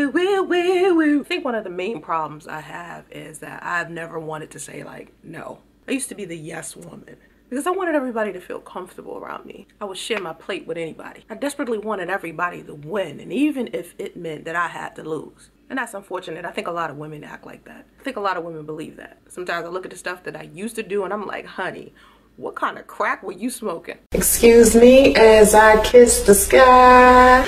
I think one of the main problems I have is that I've never wanted to say like no. I used to be the yes woman because I wanted everybody to feel comfortable around me. I would share my plate with anybody. I desperately wanted everybody to win, and even if it meant that I had to lose. And that's unfortunate. I think a lot of women act like that. I think a lot of women believe that. Sometimes I look at the stuff that I used to do and I'm like, honey, what kind of crack were you smoking? Excuse me as I kiss the sky.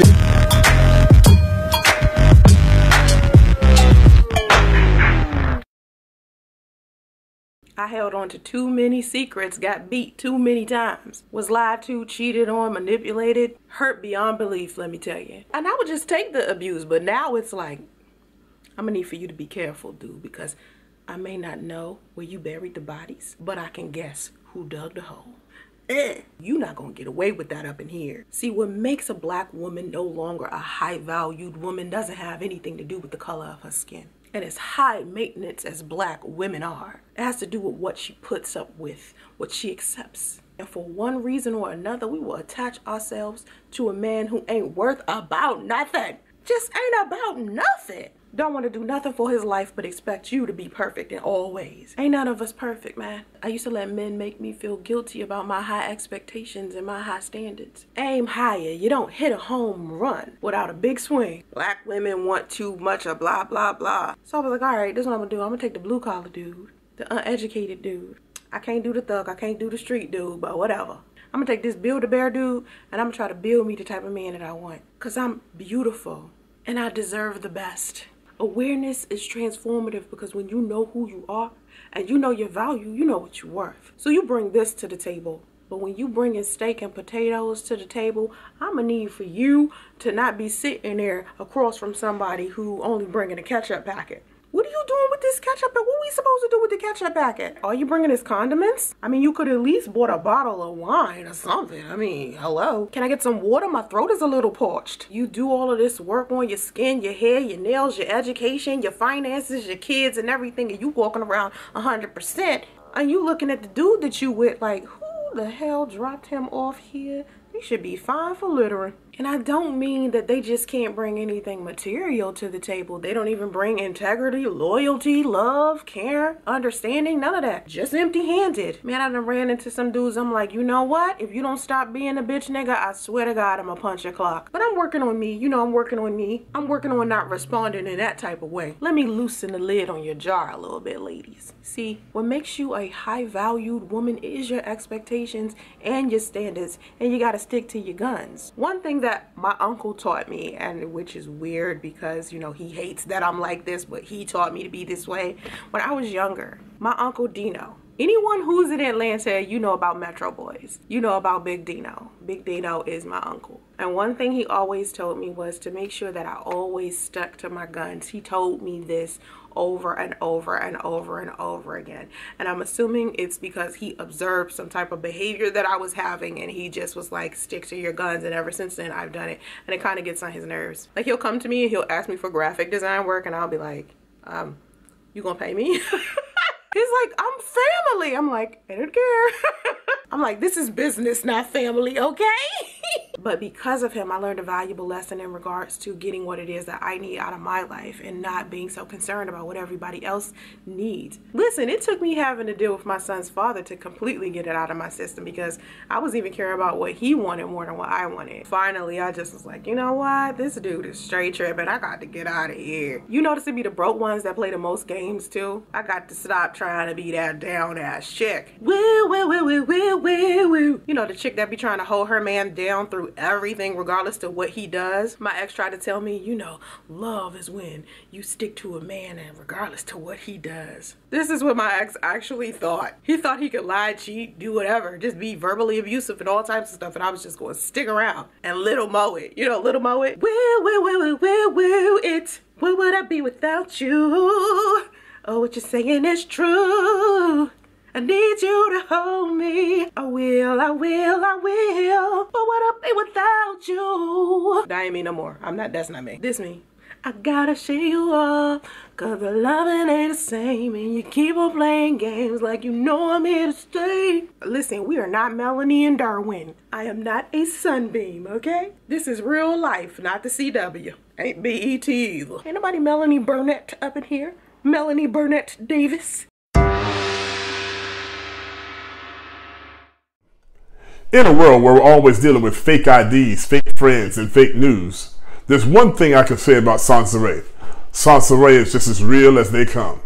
I held on to too many secrets, got beat too many times, was lied to, cheated on, manipulated, hurt beyond belief, let me tell you. And I would just take the abuse, but now it's like, I'm gonna need for you to be careful, dude, because I may not know where you buried the bodies, but I can guess who dug the hole. You're not gonna get away with that up in here. See, what makes a black woman no longer a high-valued woman doesn't have anything to do with the color of her skin. And as high maintenance as black women are, it has to do with what she puts up with, what she accepts. And for one reason or another, we will attach ourselves to a man who ain't worth about nothing. Just ain't about nothing. Don't want to do nothing for his life but expect you to be perfect in all ways. Ain't none of us perfect, man. I used to let men make me feel guilty about my high expectations and my high standards. Aim higher. You don't hit a home run without a big swing. Black women want too much of blah, blah, blah. So I was like, all right, this is what I'm gonna do. I'm gonna take the blue collar dude, the uneducated dude. I can't do the thug. I can't do the street dude, but whatever. I'm gonna take this Build-A-Bear dude and I'm gonna try to build me the type of man that I want. Cause I'm beautiful and I deserve the best. Awareness is transformative because when you know who you are and you know your value, you know what you're worth. So you bring this to the table. But when you bring in steak and potatoes to the table, I'm gonna need for you to not be sitting there across from somebody who only bringing a ketchup packet. What are you doing with this ketchup? And what are we supposed to do with the ketchup packet? Are you bringing us condiments? I mean, you could at least bought a bottle of wine or something. I mean, hello. Can I get some water? My throat is a little parched. You do all of this work on your skin, your hair, your nails, your education, your finances, your kids and everything, and you walking around 100%. And you looking at the dude that you with like, who the hell dropped him off here? He should be fine for littering. And I don't mean that they just can't bring anything material to the table. They don't even bring integrity, loyalty, love, care, understanding, none of that. Just empty-handed. Man, I done ran into some dudes. I'm like, you know what? If you don't stop being a bitch nigga, I swear to God, I'm gonna punch your clock. But I'm working on me. You know I'm working on me. I'm working on not responding in that type of way. Let me loosen the lid on your jar a little bit, ladies. See, what makes you a high-valued woman is your expectations and your standards, and you gotta stick to your guns. One thing that my uncle taught me, and which is weird because, you know, he hates that I'm like this, but he taught me to be this way. When I was younger, my uncle Dino, anyone who's in Atlanta, you know about Metro Boys. You know about Big Dino. Big Dino is my uncle. And one thing he always told me was to make sure that I always stuck to my guns. He told me this over and over and over and over again. And I'm assuming it's because he observed some type of behavior that I was having and he just was like, stick to your guns. And ever since then, I've done it. And it kind of gets on his nerves. Like, he'll come to me and he'll ask me for graphic design work and I'll be like, you gonna pay me? He's like, I'm family. I'm like, I don't care. I'm like, this is business, not family, okay? But because of him, I learned a valuable lesson in regards to getting what it is that I need out of my life and not being so concerned about what everybody else needs. Listen, it took me having to deal with my son's father to completely get it out of my system because I was even caring about what he wanted more than what I wanted. Finally, I just was like, you know what? This dude is straight tripping. I got to get out of here. You notice it be the broke ones that play the most games too? I got to stop trying to be that down ass chick. Woo, woo, woo, woo, woo, woo, woo. You know, the chick that be trying to hold her man down through everything regardless to what he does. My ex tried to tell me, you know, love is when you stick to a man and regardless to what he does. This is what my ex actually thought. He thought he could lie, cheat, do whatever, just be verbally abusive and all types of stuff, and I was just going to stick around and little mo it. You know, little mo it. Woo, woo, woo, woo, woo, woo, it. Where would I be without you? Oh, what you're saying is true. I need you to hold me. I will, I will, I will. But what I be without you? That ain't me no more. I'm not, that's not me. This me. I gotta share you all, cause the loving ain't the same, and you keep on playing games like you know I'm here to stay. Listen, we are not Melanie and Darwin. I am not a sunbeam, okay? This is real life, not the CW. Ain't BET either. Ain't nobody Melanie Burnett up in here. Melanie Burnett Davis. In a world where we're always dealing with fake IDs, fake friends, and fake news, there's one thing I can say about Soncerae. Soncerae is just as real as they come.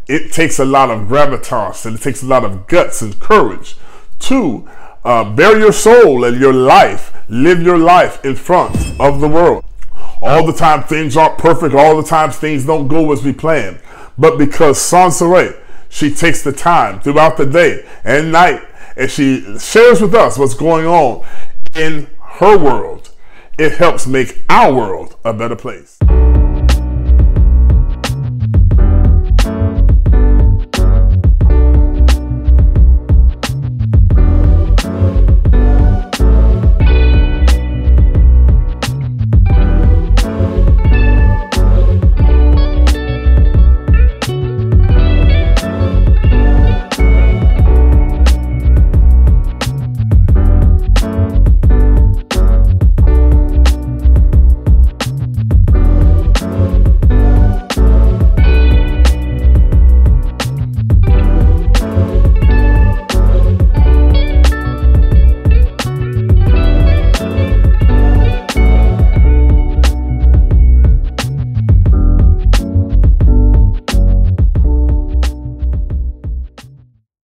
It takes a lot of gravitas and it takes a lot of guts and courage to bear your soul and your life, live your life in front of the world. All the time things aren't perfect, all the time things don't go as we plan. But because Soncerae, she takes the time throughout the day and night and she shares with us what's going on in her world, it helps make our world a better place.